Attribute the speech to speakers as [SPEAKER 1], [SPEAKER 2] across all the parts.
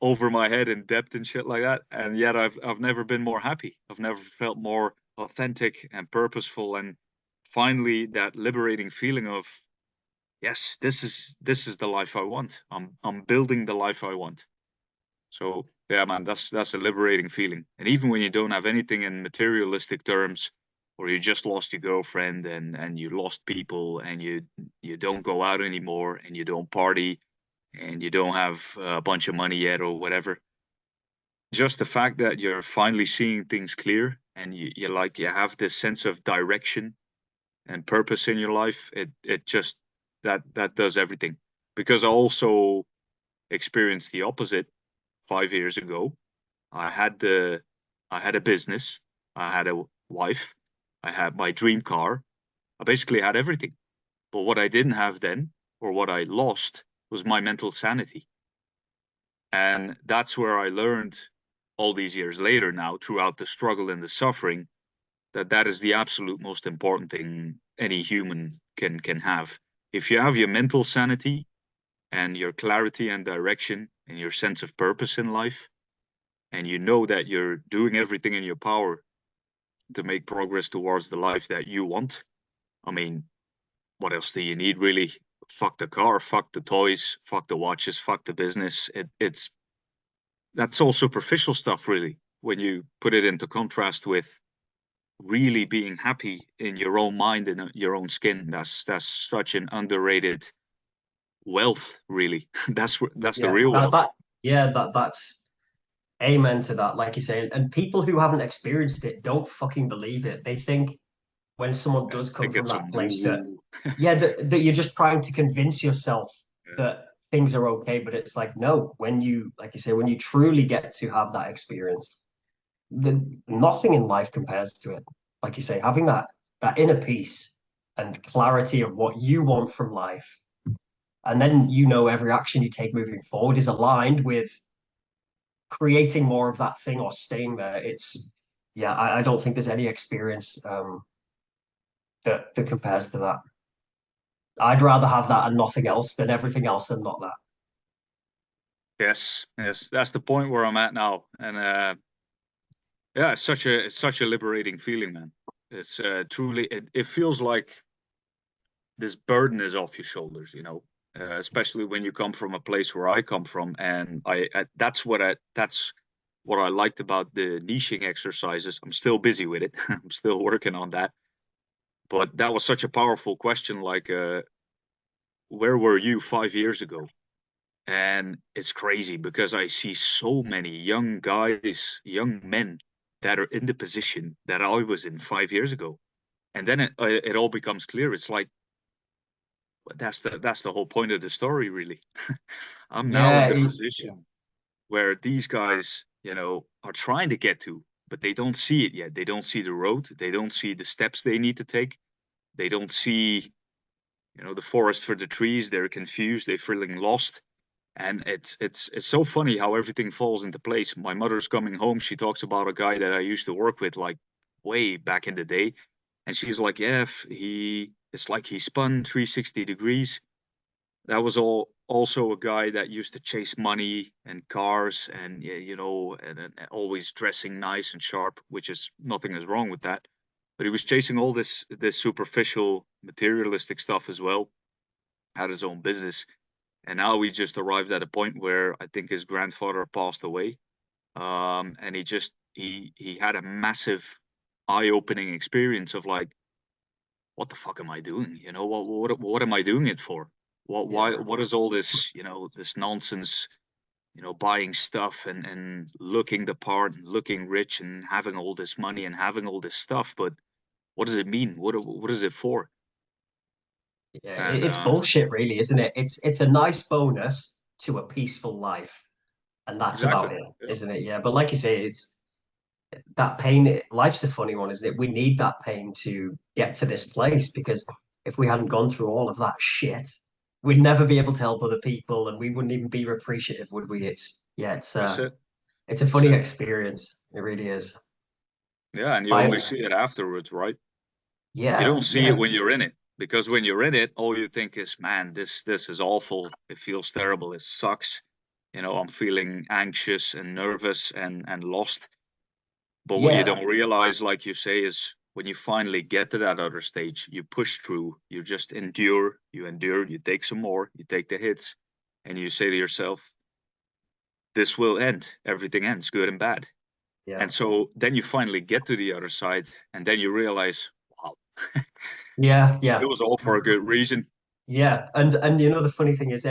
[SPEAKER 1] over my head in debt and shit like that. And yet I've never been more happy. I've never felt more authentic and purposeful. And finally, that liberating feeling of, yes, this is the life I want. I'm building the life I want. So yeah, man, that's a liberating feeling. And even when you don't have anything in materialistic terms, or you just lost your girlfriend and you lost people and you don't go out anymore and you don't party and you don't have a bunch of money yet or whatever. Just the fact that you're finally seeing things clear and you have this sense of direction and purpose in your life, it just that does everything. Because I also experienced the opposite 5 years ago. I had the I had a business, I had a wife, I had my dream car. I basically had everything. But what I didn't have then, or what I lost, was my mental sanity. And that's where I learned all these years later now, throughout the struggle and the suffering, that that is the absolute most important thing any human can have. If you have your mental sanity and your clarity and direction and your sense of purpose in life, and you know that you're doing everything in your power to make progress towards the life that you want, I mean, what else do you need really? Fuck the car, fuck the toys, fuck the watches, fuck the business. It's that's all superficial stuff, really, when you put it into contrast with really being happy in your own mind and your own skin. That's such an underrated wealth, really. That's the
[SPEAKER 2] Yeah,
[SPEAKER 1] real wealth.
[SPEAKER 2] that's amen to that, like you say. And people who haven't experienced it don't fucking believe it. They think when someone
[SPEAKER 1] Yeah,
[SPEAKER 2] does
[SPEAKER 1] think
[SPEAKER 2] come from
[SPEAKER 1] it's a
[SPEAKER 2] that place that,
[SPEAKER 1] woo.
[SPEAKER 2] yeah, that you're just trying to convince yourself
[SPEAKER 1] Yeah.
[SPEAKER 2] that things are okay. But it's like, no, when you, like you say, when you truly get to have that experience, nothing in life compares to it. Like you say, having that inner peace and clarity of what you want from life, and then you know every action you take moving forward is aligned with creating more of that thing or staying there. It's yeah, I don't think there's any experience that compares to that. I'd rather have that and nothing else than everything else and not that.
[SPEAKER 1] Yes, yes, that's the point where I'm at now. And yeah, it's such a liberating feeling, man. It's truly it feels like this burden is off your shoulders, especially when you come from a place where I come from, and that's what I liked about the niching exercises. I'm still busy with it. I'm still working on that. But that was such a powerful question, like, where were you 5 years ago? And it's crazy because I see so many young guys, young men that are in the position that I was in 5 years ago. And then it all becomes clear. It's like, that's the whole point of the story, really. I'm now
[SPEAKER 2] Yeah,
[SPEAKER 1] in the
[SPEAKER 2] yeah.
[SPEAKER 1] position where these guys, are trying to get to, but they don't see it yet. They don't see the road. They don't see the steps they need to take. They don't see, the forest for the trees. They're confused. They're feeling lost. And it's so funny how everything falls into place. My mother's coming home. She talks about a guy that I used to work with, like way back in the day, and she's like, "Yeah, it's like he spun 360 degrees." That was also a guy that used to chase money and cars, and yeah, and always dressing nice and sharp, which is nothing is wrong with that. But he was chasing all this superficial, materialistic stuff as well. Had his own business, and now we just arrived at a point where I think his grandfather passed away. And he had a massive eye-opening experience of like, what the fuck am I doing? What am I doing it for?
[SPEAKER 2] Yeah.
[SPEAKER 1] What is all this, this nonsense, buying stuff and looking the part and looking rich and having all this money and having all this stuff, but what does it mean? What is it for?
[SPEAKER 2] Yeah,
[SPEAKER 1] And
[SPEAKER 2] it's bullshit, really, isn't it? It's a nice bonus to a peaceful life, and that's
[SPEAKER 1] exactly.
[SPEAKER 2] about it,
[SPEAKER 1] Yeah.
[SPEAKER 2] isn't it? Yeah, but like you say, it's that pain. Life's a funny one, isn't it? We need that pain to get to this place because if we hadn't gone through all of that shit, we'd never be able to help other people, and we wouldn't even be appreciative, would we? It's yeah,
[SPEAKER 1] That's it.
[SPEAKER 2] it's a
[SPEAKER 1] That's
[SPEAKER 2] funny
[SPEAKER 1] it.
[SPEAKER 2] experience. It really is.
[SPEAKER 1] Yeah, and you only
[SPEAKER 2] But
[SPEAKER 1] see it afterwards, right? You
[SPEAKER 2] yeah,
[SPEAKER 1] don't see it
[SPEAKER 2] yeah,
[SPEAKER 1] when you're in it, because when you're in it, all you think is, man, this is awful. It feels terrible. It sucks. I'm feeling anxious and nervous and lost. But what you
[SPEAKER 2] Yeah,
[SPEAKER 1] don't realize, like you say, is when you finally get to that other stage, you push through, you just endure, you take some more, you take the hits, and you say to yourself, this will end. Everything ends, good and bad.
[SPEAKER 2] yeah,
[SPEAKER 1] And so then you finally get to the other side, and then you realize, wow,
[SPEAKER 2] yeah,
[SPEAKER 1] it
[SPEAKER 2] yeah,
[SPEAKER 1] was all for a good reason.
[SPEAKER 2] yeah. And you know the funny thing is,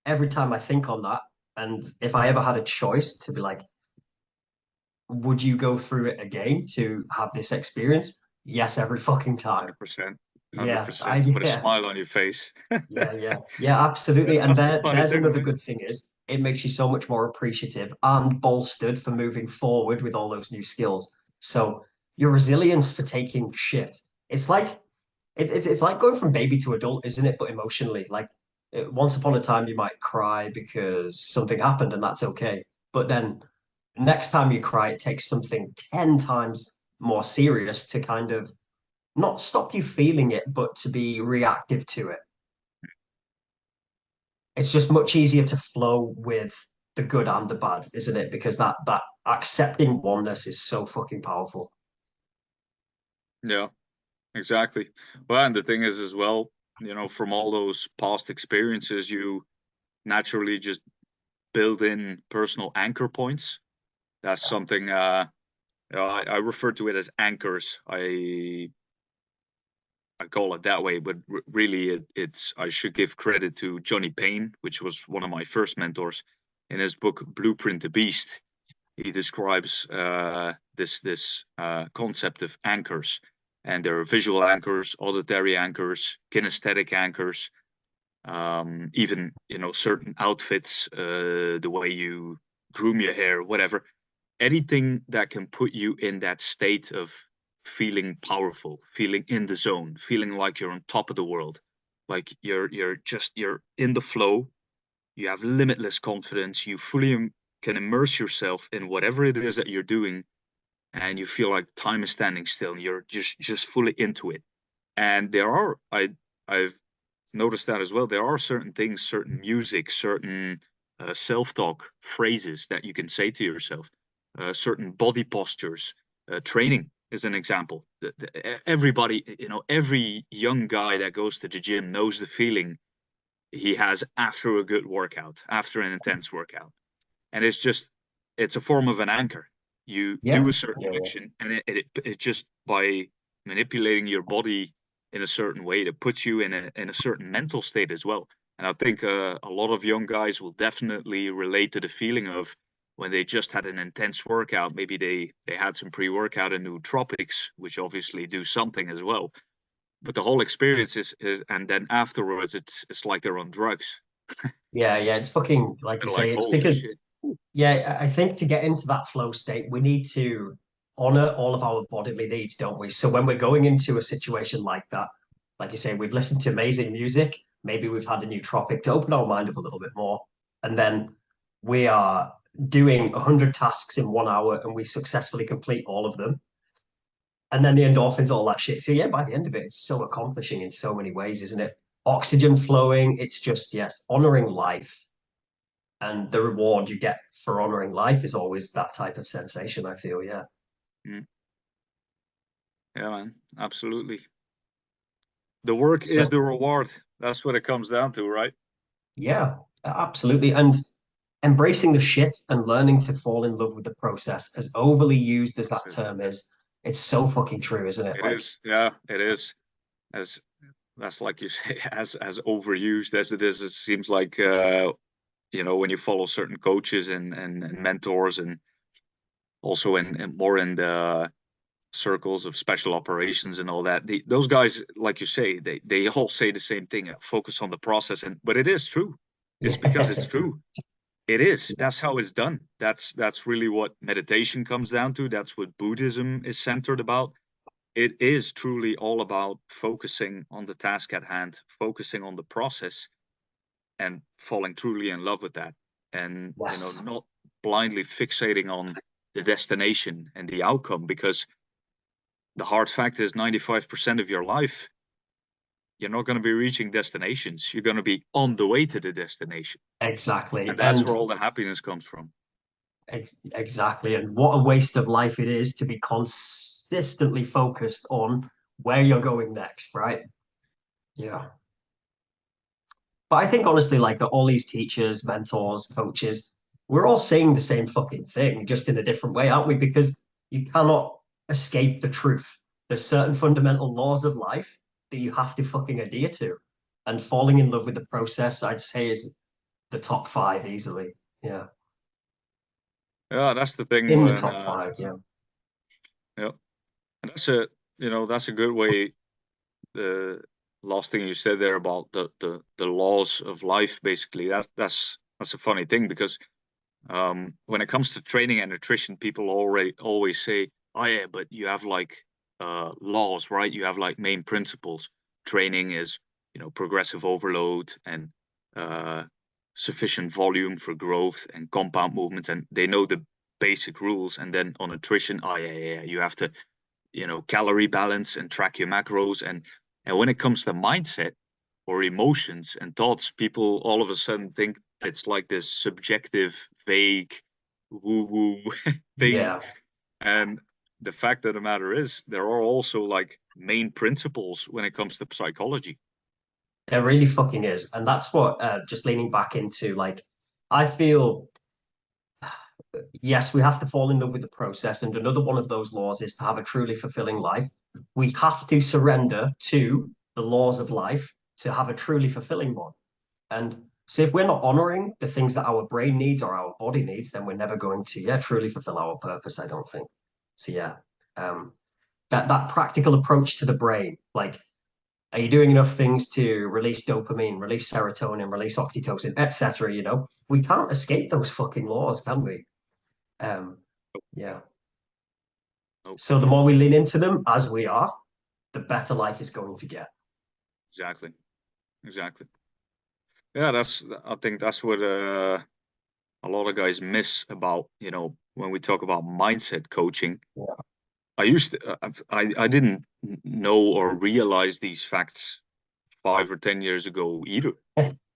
[SPEAKER 2] every time I think on that, and if I ever had a choice to be like, would you go through it again to have this experience? Yes, every fucking time.
[SPEAKER 1] 100%,
[SPEAKER 2] Yeah,
[SPEAKER 1] 100%. Put a
[SPEAKER 2] yeah,
[SPEAKER 1] smile on your face.
[SPEAKER 2] yeah, absolutely. And
[SPEAKER 1] That's the funny
[SPEAKER 2] there's
[SPEAKER 1] thing,
[SPEAKER 2] another
[SPEAKER 1] right?
[SPEAKER 2] good thing is it makes you so much more appreciative and bolstered for moving forward with all those new skills. So your resilience for taking shit, it's like it's like going from baby to adult, isn't it? But emotionally, once upon a time you might cry because something happened, and that's okay. But then next time you cry, it takes something 10 times more serious to kind of not stop you feeling it, but to be reactive to it. It's just much easier to flow with the good and the bad, isn't it? Because that accepting oneness is so fucking powerful.
[SPEAKER 1] Yeah, exactly. Well, and the thing is as well, from all those past experiences, you naturally just build in personal anchor points. That's something I refer to it as anchors. I call it that way, but really it's I should give credit to Johnny Payne, which was one of my first mentors. In his book Blueprint the Beast, he describes this concept of anchors, and there are visual anchors, auditory anchors, kinesthetic anchors, even certain outfits, the way you groom your hair, whatever, anything that can put you in that state of feeling powerful, feeling in the zone, feeling like you're on top of the world, like you're in the flow, you have limitless confidence, you fully can immerse yourself in whatever it is that you're doing, and you feel like time is standing still and you're just fully into it. And I've noticed that as well. There are certain things, certain music, certain self-talk phrases that you can say to yourself, certain body postures. Training is an example. Everybody, every young guy that goes to the gym knows the feeling he has after a good workout, after an intense workout. And it's a form of an anchor. You do
[SPEAKER 2] Yeah,
[SPEAKER 1] a certain
[SPEAKER 2] yeah,
[SPEAKER 1] action, and it just by manipulating your body in a certain way that puts you in a certain mental state as well. And I think a lot of young guys will definitely relate to the feeling of when they just had an intense workout. Maybe they had some pre-workout and nootropics, which obviously do something as well. But the whole experience is and then afterwards it's like they're on drugs.
[SPEAKER 2] yeah. It's fucking like you
[SPEAKER 1] They're like,
[SPEAKER 2] say. It's
[SPEAKER 1] holy
[SPEAKER 2] because
[SPEAKER 1] shit.
[SPEAKER 2] yeah, I think to get into that flow state, we need to honor all of our bodily needs, don't we? So when we're going into a situation like that, like you say, we've listened to amazing music, maybe we've had a new topic to open our mind up a little bit more, and then we are doing 100 tasks in 1 hour and we successfully complete all of them. And then the endorphins, all that shit. So yeah, by the end of it, it's so accomplishing in so many ways, isn't it? Oxygen flowing, it's just, yes, honoring life, and the reward you get for honoring life is always that type of sensation, I feel. Yeah.
[SPEAKER 1] Mm. Yeah, man, absolutely. The work is
[SPEAKER 2] So
[SPEAKER 1] the reward. That's what it comes down to, right?
[SPEAKER 2] yeah, absolutely. And embracing the shit and learning to fall in love with the process, as overly used as that
[SPEAKER 1] That's it.
[SPEAKER 2] term is, it's so fucking true, isn't it?
[SPEAKER 1] It is. Yeah, it is. As that's like you say, as overused as it is, it seems like when you follow certain coaches and mentors, and also in more in the circles of special operations and all that. Those guys, like you say, they all say the same thing: focus on the process. And but it is true. It's because it's
[SPEAKER 2] Yeah.
[SPEAKER 1] true. It is. That's how it's done. That's really what meditation comes down to. That's what Buddhism is centered about. It is truly all about focusing on the task at hand, focusing on the process, and falling truly in love with that. And
[SPEAKER 2] Yes.
[SPEAKER 1] not blindly fixating on the destination and the outcome, because the hard fact is 95% of your life, you're not going to be reaching destinations. You're going to be on the way to the destination.
[SPEAKER 2] Exactly.
[SPEAKER 1] And that's
[SPEAKER 2] And
[SPEAKER 1] where all the happiness comes from.
[SPEAKER 2] exactly. And what a waste of life it is to be consistently focused on where you're going next, right? Yeah. But I think honestly, like all these teachers, mentors, coaches, we're all saying the same fucking thing, just in a different way, aren't we? Because you cannot escape the truth. There's certain fundamental laws of life that you have to fucking adhere to. And falling in love with the process, I'd say, is the top five easily. Yeah.
[SPEAKER 1] Yeah, that's the thing
[SPEAKER 2] In the
[SPEAKER 1] when
[SPEAKER 2] top five, yeah.
[SPEAKER 1] yeah. And that's a good way. The last thing you said there about the laws of life, basically, that's a funny thing because when it comes to training and nutrition, people always say, "Oh yeah, but you have like laws, right? You have like main principles. Training is, progressive overload and uh, sufficient volume for growth and compound movements, and they know the basic rules. And then on nutrition, oh yeah, you have to, calorie balance and track your macros. And when it comes to mindset or emotions and thoughts, people all of a sudden think it's like this subjective, vague, woo-woo thing.
[SPEAKER 2] Yeah,
[SPEAKER 1] And the fact of the matter is, there are also like main principles when it comes to psychology.
[SPEAKER 2] there really fucking is. And that's what, just leaning back into, like, I feel yes, we have to fall in love with the process. And another one of those laws is to have a truly fulfilling life. We have to surrender to the laws of life to have a truly fulfilling one. And so if we're not honoring the things that our brain needs or our body needs, then we're never going to, yeah, truly fulfill our purpose, I don't think. So yeah, um, that practical approach to the brain, like, are you doing enough things to release dopamine, release serotonin, release oxytocin, etc.? We can't escape those fucking laws, can we? Um, yeah.
[SPEAKER 1] Oh,
[SPEAKER 2] So the more we lean into them, as we are, the better life is going to get.
[SPEAKER 1] exactly, exactly. Yeah, I think that's what a lot of guys miss about, when we talk about mindset coaching.
[SPEAKER 2] Yeah.
[SPEAKER 1] I used to, I didn't know or realize these facts 5 or 10 years ago either.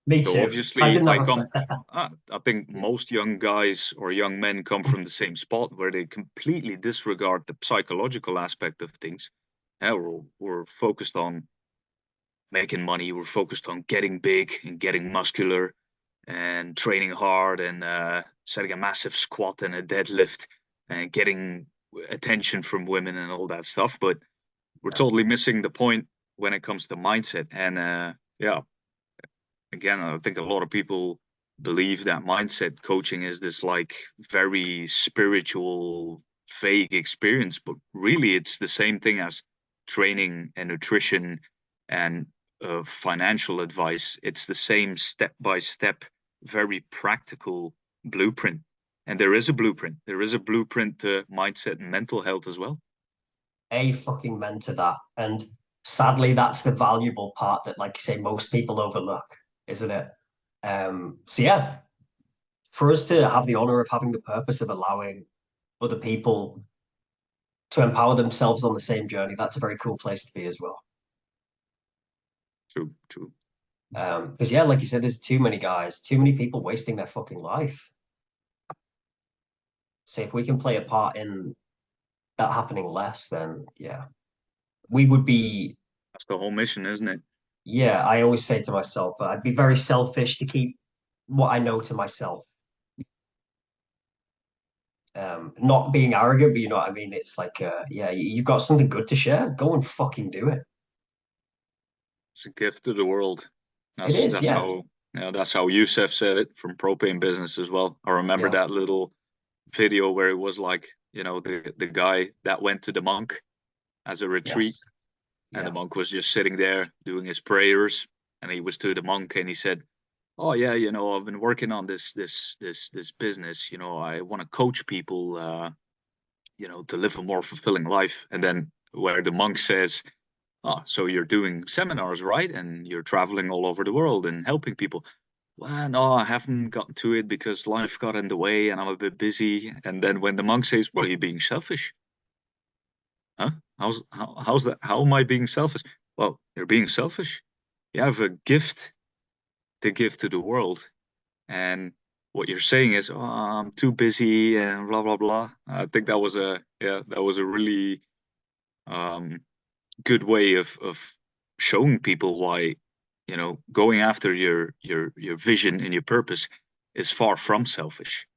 [SPEAKER 2] Me
[SPEAKER 1] So
[SPEAKER 2] too. I
[SPEAKER 1] obviously,
[SPEAKER 2] didn't have a.
[SPEAKER 1] I think most young guys or young men come from the same spot where they completely disregard the psychological aspect of things. Yeah, we're focused on making money. We're focused on getting big and getting muscular and training hard and setting a massive squat and a deadlift and getting attention from women and all that stuff. But we're totally missing the point when it comes to mindset. And yeah, again, I think a lot of people believe that mindset coaching is this like very spiritual, vague experience, but really it's the same thing as training and nutrition and financial advice. It's the same step by step, very practical blueprint. And there is a blueprint. There is a blueprint to mindset and mental health as well.
[SPEAKER 2] A fucking meant to that. And sadly, that's the valuable part that, like you say, most people overlook, isn't it? So yeah, for us to have the honor of having the purpose of allowing other people to empower themselves on the same journey, that's a very cool place to be as well.
[SPEAKER 1] True, true.
[SPEAKER 2] Because yeah, like you said, there's too many guys, too many people wasting their fucking life. So if we can play a part in that happening less, then yeah, we would be.
[SPEAKER 1] That's the whole mission, isn't it?
[SPEAKER 2] Yeah, I always say to myself, I'd be very selfish to keep what I know to myself. Not being arrogant, but you know what I mean. It's like, yeah, you've got something good to share. Go and fucking do it.
[SPEAKER 1] It's a gift to the world.
[SPEAKER 2] It
[SPEAKER 1] That's
[SPEAKER 2] is,
[SPEAKER 1] that's
[SPEAKER 2] yeah,
[SPEAKER 1] how that's how Youssef said it from Propane Business as well. I remember
[SPEAKER 2] yeah,
[SPEAKER 1] that little video where it was like, the guy that went to the monk as a retreat,
[SPEAKER 2] yes,
[SPEAKER 1] and the
[SPEAKER 2] yeah,
[SPEAKER 1] monk was just sitting there doing his prayers, and he was to the monk and he said, "Oh yeah, I've been working on this business. I want to coach people, to live a more fulfilling life." And then where the monk says, "Oh, so you're doing seminars, right? And you're traveling all over the world and helping people." Well, no, I haven't gotten to it because life got in the way and I'm a bit busy. And then when the monk says, "Well, you're being selfish." Huh? How's that? How am I being selfish? Well, you're being selfish. You have a gift to give to the world. And what you're saying is, oh, I'm too busy and blah blah blah. I think that was a really good way of showing people why, going after your vision and your purpose is far from selfish,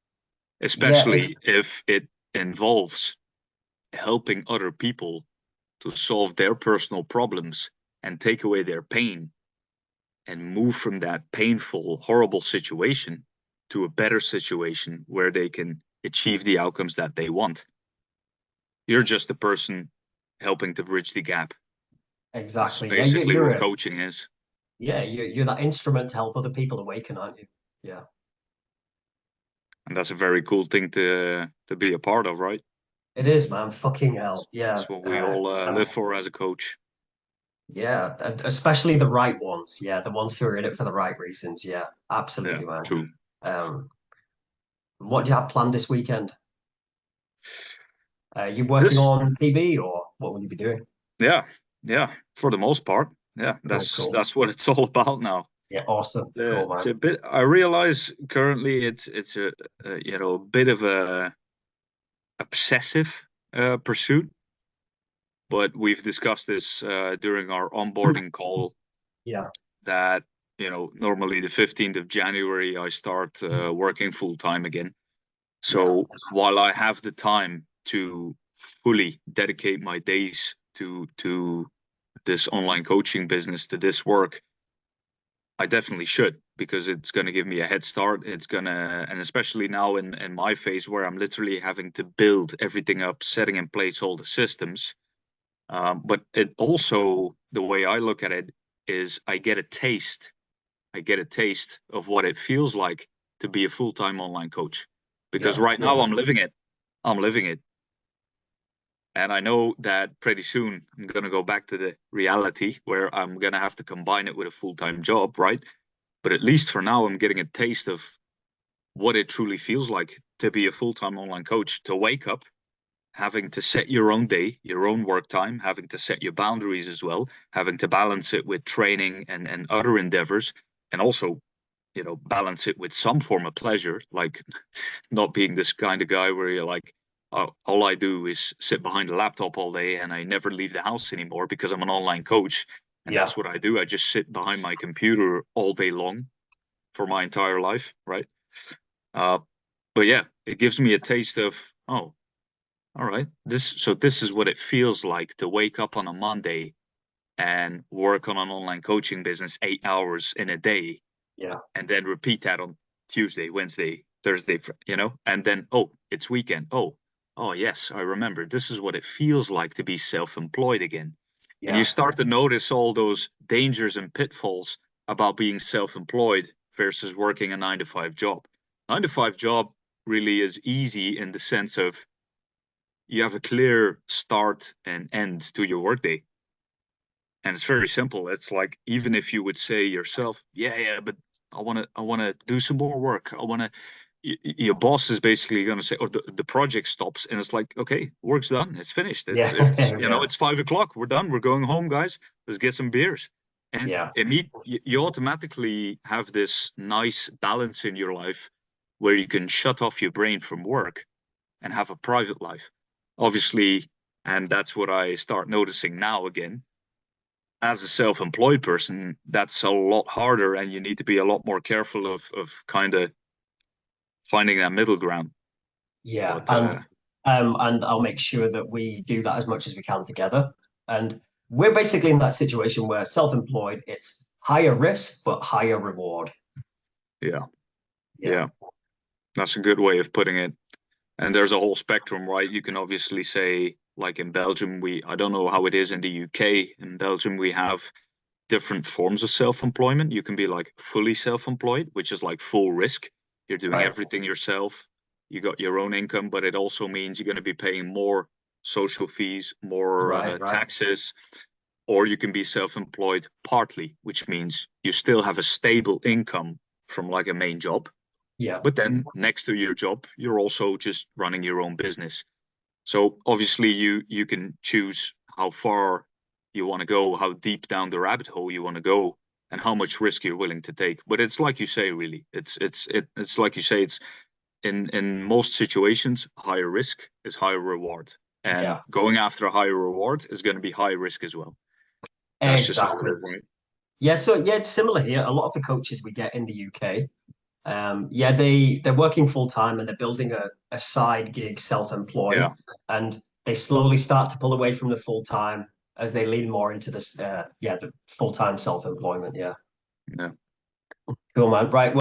[SPEAKER 2] Yeah,
[SPEAKER 1] especially if it involves helping other people to solve their personal problems and take away their pain and move from that painful, horrible situation to a better situation where they can achieve the outcomes that they want. You're just the person helping to bridge the gap. That's
[SPEAKER 2] exactly. Yeah,
[SPEAKER 1] basically what coaching is.
[SPEAKER 2] you're that instrument to help other people awaken, aren't you? Yeah.
[SPEAKER 1] And that's a very cool thing to be a part of, right?
[SPEAKER 2] It is, man. Fucking hell. Yeah.
[SPEAKER 1] That's what we all live for as a coach.
[SPEAKER 2] Yeah, and especially the right ones. Yeah, the ones who are in it for the right reasons. Yeah,
[SPEAKER 1] Yeah,
[SPEAKER 2] absolutely, man.
[SPEAKER 1] true.
[SPEAKER 2] Um, what do you have planned this weekend? You working
[SPEAKER 1] This,
[SPEAKER 2] on PB or what will you be doing?
[SPEAKER 1] yeah, yeah, for the most part. Yeah,
[SPEAKER 2] Cool,
[SPEAKER 1] that's
[SPEAKER 2] cool.
[SPEAKER 1] that's what it's all about now.
[SPEAKER 2] Yeah, awesome. Cool,
[SPEAKER 1] It's
[SPEAKER 2] man.
[SPEAKER 1] a bit. I realize currently it's a bit of a obsessive pursuit, but we've discussed this during our onboarding call
[SPEAKER 2] Yeah,
[SPEAKER 1] that normally the 15th of January I start working full time again.
[SPEAKER 2] yeah,
[SPEAKER 1] So while I have the time to fully dedicate my days to this online coaching business, to this work, I definitely should, because it's going to give me a head start. It's going to, and especially now in my phase where I'm literally having to build everything up, setting in place all the systems. But it also, the way I look at it is I get a taste. I get a taste of what it feels like to be a full-time online coach. Because
[SPEAKER 2] yeah,
[SPEAKER 1] right now
[SPEAKER 2] yeah,
[SPEAKER 1] I'm living it. I'm living it. And I know that pretty soon I'm going to go back to the reality where I'm going to have to combine it with a full-time job, right? But at least for now, I'm getting a taste of what it truly feels like to be a full-time online coach, to wake up, having to set your own day, your own work time, having to set your boundaries as well, having to balance it with training and other endeavors, and also, balance it with some form of pleasure, like not being this kind of guy where you're like, oh, all I do is sit behind a laptop all day and I never leave the house anymore because I'm an online coach. And
[SPEAKER 2] yeah,
[SPEAKER 1] that's what I do. I just sit behind my computer all day long for my entire life, right? Uh, but yeah, it gives me a taste of, oh, all right, this is what it feels like to wake up on a Monday and work on an online coaching business 8 hours in a day,
[SPEAKER 2] yeah,
[SPEAKER 1] and then repeat that on Tuesday, Wednesday, Thursday, and then, oh, it's weekend. Oh yes, I remember. This is what it feels like to be self-employed again. And you
[SPEAKER 2] yeah,
[SPEAKER 1] start to notice all those dangers and pitfalls about being self-employed versus working a 9 to 5 job. 9 to 5 job really is easy in the sense of you have a clear start and end to your workday. And it's very simple. It's like, even if you would say yourself, yeah, but I want to do some more work. I want to, your boss is basically going to say, or the project stops, and it's like, okay, work's done. It's finished. It's,
[SPEAKER 2] yeah,
[SPEAKER 1] it's,
[SPEAKER 2] yeah,
[SPEAKER 1] it's 5 o'clock. We're done. We're going home, guys. Let's get some beers. And
[SPEAKER 2] yeah,
[SPEAKER 1] you automatically have this nice balance in your life where you can shut off your brain from work and have a private life. Obviously, and that's what I start noticing now again. As a self-employed person, that's a lot harder, and you need to be a lot more careful of kind of finding that middle ground.
[SPEAKER 2] yeah.
[SPEAKER 1] But
[SPEAKER 2] And I'll make sure that we do that as much as we can together. And we're basically in that situation where self-employed, it's higher risk but higher reward.
[SPEAKER 1] yeah,
[SPEAKER 2] Yeah,
[SPEAKER 1] yeah, that's a good way of putting it. And there's a whole spectrum, right? You can obviously say, like in Belgium, I don't know how it is in the UK. In Belgium, we have different forms of self-employment. You can be like fully self-employed, which is like full risk. You're doing
[SPEAKER 2] right,
[SPEAKER 1] everything yourself. You got your own income, but it also means you're going to be paying more social fees, more
[SPEAKER 2] right, right.
[SPEAKER 1] taxes. Or you can be self-employed partly, which means you still have a stable income from like a main job.
[SPEAKER 2] Yeah,
[SPEAKER 1] But then next to your job, you're also just running your own business. So obviously you can choose how far you want to go, how deep down the rabbit hole you want to go. and how much risk you're willing to take. But it's like you say, really, it's like you say, it's in most situations, higher risk is higher reward, and
[SPEAKER 2] Yeah,
[SPEAKER 1] going after a higher reward is going to be high risk as well. That's just how it
[SPEAKER 2] exactly.
[SPEAKER 1] is, right?
[SPEAKER 2] Yeah, so yeah, it's similar here. A lot of the coaches we get in the UK, yeah, they're working full time and they're building a side gig, self-employed,
[SPEAKER 1] Yeah,
[SPEAKER 2] and they slowly start to pull away from the full time as they lean more into this, yeah, the full time self-employment. Yeah,
[SPEAKER 1] yeah.
[SPEAKER 2] cool, man. Right.